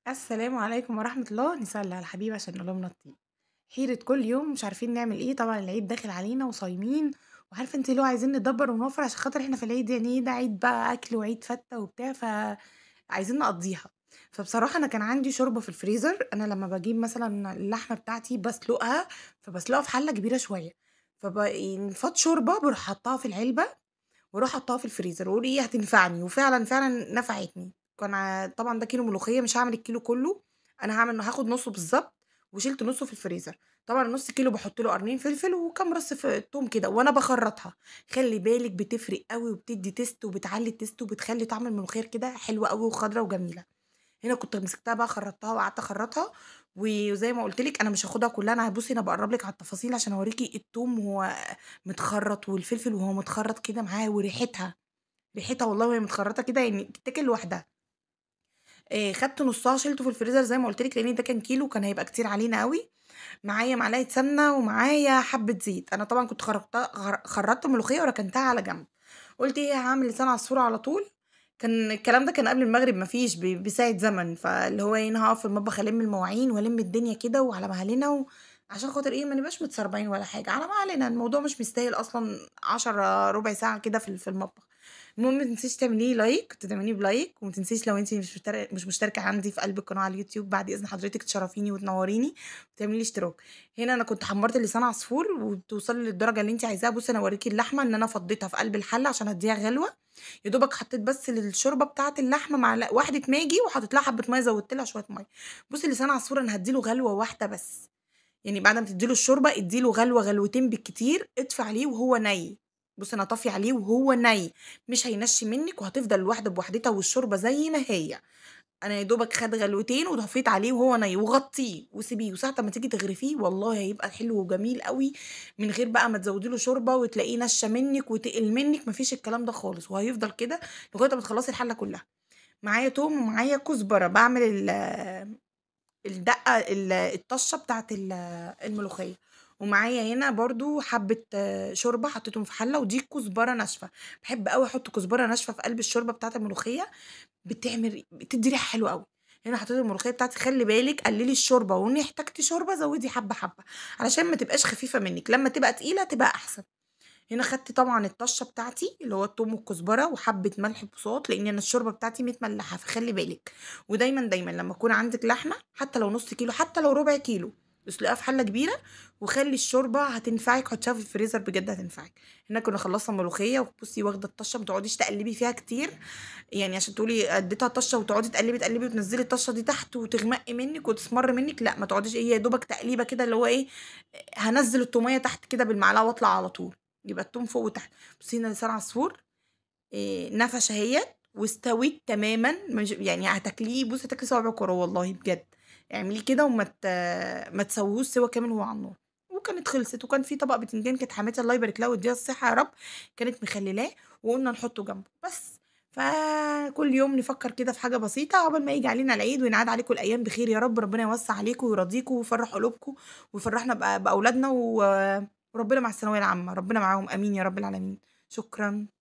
السلام عليكم ورحمة الله، نصلي على الحبيب عشان قلوبنا تطيب. حيرة كل يوم مش عارفين نعمل إيه، طبعًا العيد داخل علينا وصايمين، وعارفة أنتِ اللي هو عايزين ندبّر ونوفّر عشان خاطر إحنا في العيد يعني إيه ده عيد بقى أكل وعيد فتة وبتاع، عايزين نقضّيها. فبصراحة أنا كان عندي شوربة في الفريزر، أنا لمّا باجيب مثلًا اللحمة بتاعتي باسلقها، فباسلقها في حلة كبيرة شوية، يعني فاض شوربة باروح حاطاها في العلبة واروح حاطاها في الفريزر واقول إيه هتنفعني، وفعلًا، فعلًا نفعتني. كان طبعًا ده كيلو ملوخية مش هاعمل الكيلو كلّه، أنا هاخد نُصّه بالضبط وشِلت نُصّه في الفريزر. طبعًا النُص كيلو باحط له قرنين فلفل وكام رَص توم كده وأنا باخرّطها. خلّي بالِك بتفرق أوي وبتدّي taste وبتعلّي الtaste وبتخلّي طعم الملوخية كده حلوة أوي وخضرا وجميلة. هنا كنت مسكتها بقى خرّطتها وقعدت أخرّطها، وزي ما قُلت لِك أنا مش هاخدها كلّها، أنا بُصّي أنا باقرّب لِك على التفاصيل عشان أورّيكِ التوم وهو متخرّط والفلفل وهو متخرّط كده معاه ريحتها والله وهي متخرّطة كده يعني تتاكل لوحدها. خدت نُصّها شيلته في الفريزر زي ما قُلت لِك لإن ده كان كيلو وكان هيبقى كتير علينا أوي، معايا معلقة سمنة ومعايا حبّة زيت، أنا طبعًا كنت خرّطت الملوخية وركنتها على جنب، قُلت إيه هاعمل لسان عصفور على طول. كان الكلام ده كان قبل المغرب ما فيش بساعة زمن، فاللي هو إيه أنا هاقف في المطبخ ألِم المواعين وألِم الدنيا كده وعلى مهلنا عشان خاطر إيه ما نبقاش متسربعين ولا حاجة، على مهلنا الموضوع مش مستاهل أصلًا 10 ربع ساعة كده في المطبخ. المهم ما تنسيش تعملي لي لايك، تدعميني بلايك، وما تنسيش لو أنتِ مش مشتركة عندي في قلب القناة على اليوتيوب بعد إذن حضرتِك تشرفيني وتنوريني وتعملي لي اشتراك. هنا أنا كنت حمّرت لسان عصفور وبتوصلي للدرجة اللي أنتِ عايزاها، بُصّي أنا هاوريكِ اللحمة إن أنا فضّيتها في قلب الحلة عشان أدّيها غلوة، يا دوبك حطيت بس للشوربة بتاعة اللحمة واحدة ماجي وحطيت لها حبّة مَيّة زوّدت لها شوية مَيّة. بُصّي لسان عصفور أنا هادّي له غلوة واحدة بس، يعني بعد ما تدّي له الشوربة ادّي له غلوة غلوتين بالكتير، اطفي عليه وهو نَي. بُصّي أنا طافية عليه وهو نَي، مش هينشّي منِّك وهتفضل الواحدة بوحدتها والشوربة زي ما هي. أنا يا دوبك خَد غلوتين وطفيت عليه وهو نَي وغطّيه وسيبيه، وساعة أمّا تيجي تغرفيه والله هيبقى حلو وجميل أوي، من غير بقى ما تزوّدي له شوربة وتلاقيه نشّا منِّك وتقِل منِّك، ما فيش الكلام ده خالص، وهيفضل كده لغاية أمّا تخلّصي الحلة كلّها. معايا توم ومعايا كزبرة، باعمل الدقة الطشة بتاعة الملوخية، ومعايا هنا برضه حبّة شوربة حطيتهم في حلة، ودي كزبرة ناشفة. باحب أوي أحط كزبرة ناشفة في قلب الشوربة بتاعة الملوخية، بتدّي ريحة حلوة أوي. هنا حطيت الملوخية بتاعتي، خلّي بالِك قلّلي الشوربة، وإن احتجتِ شوربة زوّدي حبّة، حبّة، علشان ما تبقاش خفيفة منِّك، لمّا تبقى تقيلة تبقى أحسن. هنا خدت طبعًا الطشة بتاعتي اللي هو التوم والكزبرة وحبّة ملح بُساط، لإن أنا الشوربة بتاعتي متملّحة، فخلّي بالِك. ودايمًا، دايمًا لمّا يكون عندِك لحمة حتى لو نُص كيلو، حتى لو ربع كيلو، اسلقيها في حلة كبيرة وخلّي الشوربة هتنفعِك، حُطّيها في الفريزر بجد هتنفعِك. هنا كنا خلّصنا الملوخية وبُصّي واخدة الطشة ما تقعديش تقلّبي فيها كتير، يعني عشان تقولي اديتها طشة وتقعدي تقلّبي، تقلّبي وتنزّلي الطشة دي تحت وتغمق منِّك وتسمر منِّك، لأ ما تقعديش هي يا دوبك تقليبة كده اللي هو إيه، هانزّل التومية تحت كده بالمعلقة واطلع على طول، يبقى التوم فوق وتحت. بُصّي هنا لسان عصفور نفش أهيّة واستوِت تمامًا، مش يعني هتاكليه بُصّي هتاكلي صوابع كرة والله بجد. اعمليه كده ما تسوّيهوش سِوَى كامل وهو على النار. وكانت خلصت، وكان في طبق بتنجان كانت حماتي الله يبارك لها ويدّيها الصحة يا رب، كانت مخلّلاه وقُلنا نحطه جنبه، بس. فكل يوم نفكّر كده في حاجة بسيطة عقبال ما ييجي علينا العيد وينعاد عليكم الأيام بخير يا رب، ربنا يوسّع عليكم ويرضيكم ويفرّح قلوبكم ويفرّحنا بأولادنا وربنا مع الثانوية العامة، ربنا معاهم آمين يا رب العالمين. شكرًا.